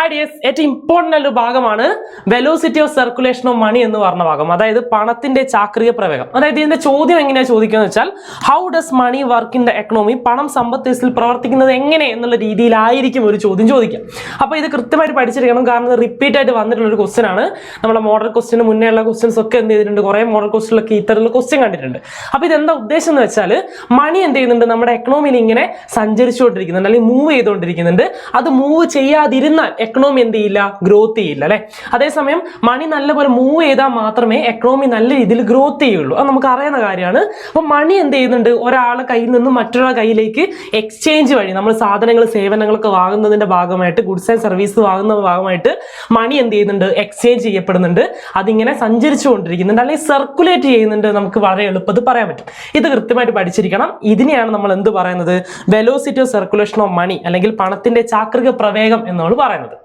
Hi dears, ഏറ്റവും important ആയ ഒരു ഭാഗമാണ് velocity of circulation of money എന്ന് പറഞ്ഞ ഭാഗം. അതായത് പണത്തിന്റെ ചാക്രിക പ്രവേഗം. അതായത് ഇതിന്റെ ചോദ്യം എങ്ങനെയാണ് ചോദിക്കുന്നത് വെച്ചാൽ how does money work in the economy, പണം സമ്പദ് വ്യവസ്ഥയിൽ പ്രവർത്തിക്കുന്നത് എങ്ങനെ എന്നുള്ള രീതിയിലായിരിക്കും ഒരു ചോദ്യം ചോദിക്കാം. അപ്പോൾ ഇത് കൃത്യമായിട്ട് പഠിച്ചിരിക്കണം, കാരണം ഇത് റിപ്പീറ്റ് ആയിട്ട് വന്നിട്ടുള്ള ഒരു ക്വസ്റ്റൻ ആണ്. നമ്മുടെ മോഡൽ ക്വസ്റ്റിന് മുന്നേ ഉള്ള ക്വസ്റ്റൻസ് ഒക്കെ എന്ത് ചെയ്തിട്ടുണ്ട്, കുറേ മോഡൽ ക്വസ്റ്റിലൊക്കെ ഇത്തരത്തിലുള്ള ക്വസ്റ്റ്യൻ കണ്ടിട്ടുണ്ട്. അപ്പോൾ ഇതെന്താ ഉദ്ദേശം എന്ന് വെച്ചാൽ മണി എന്ത് ചെയ്യുന്നുണ്ട്, നമ്മുടെ എക്കണോമിയിൽ ഇങ്ങനെ സഞ്ചരിച്ചുകൊണ്ടിരിക്കുന്നുണ്ട്, അല്ലെങ്കിൽ മൂവ് ചെയ്തുകൊണ്ടിരിക്കുന്നുണ്ട്. അത് മൂവ് ചെയ്യാതിരുന്നാൽ എക്കണോമി എന്ത് ചെയ്യില്ല, ഗ്രോത്ത് ചെയ്യില്ല അല്ലെ. അതേസമയം മണി നല്ലപോലെ മൂവ് ചെയ്താൽ മാത്രമേ എക്കണോമി നല്ല രീതിയിൽ ഗ്രോത്ത് ചെയ്യുള്ളൂ. അത് നമുക്ക് അറിയുന്ന കാര്യമാണ്. അപ്പൊ മണി എന്ത് ചെയ്യുന്നുണ്ട്, ഒരാളുടെ കയ്യിൽ നിന്ന് മറ്റൊരാളുടെ കയ്യിലേക്ക് എക്സ്ചേഞ്ച് വഴി നമ്മൾ സാധനങ്ങൾ സേവനങ്ങളൊക്കെ വാങ്ങുന്നതിന്റെ ഭാഗമായിട്ട്, ഗുഡ്സ് ആൻഡ് സർവീസ് വാങ്ങുന്ന ഭാഗമായിട്ട് മണി എന്ത് ചെയ്യുന്നുണ്ട്, എക്സ്ചേഞ്ച് ചെയ്യപ്പെടുന്നുണ്ട്. അതിങ്ങനെ സഞ്ചരിച്ചു കൊണ്ടിരിക്കുന്നുണ്ട്, അല്ലെങ്കിൽ സർക്കുലേറ്റ് ചെയ്യുന്നുണ്ട്. നമുക്ക് വളരെ എളുപ്പത്തിൽ പറയാൻ പറ്റും. ഇത് കൃത്യമായിട്ട് പഠിച്ചിരിക്കണം. ഇതിനെയാണ് നമ്മൾ എന്ത് പറയുന്നത്, velocity of circulation of money, അല്ലെങ്കിൽ പണത്തിന്റെ ചാക്രിക പ്രവേഗം എന്നാണ് പറയുന്നത്.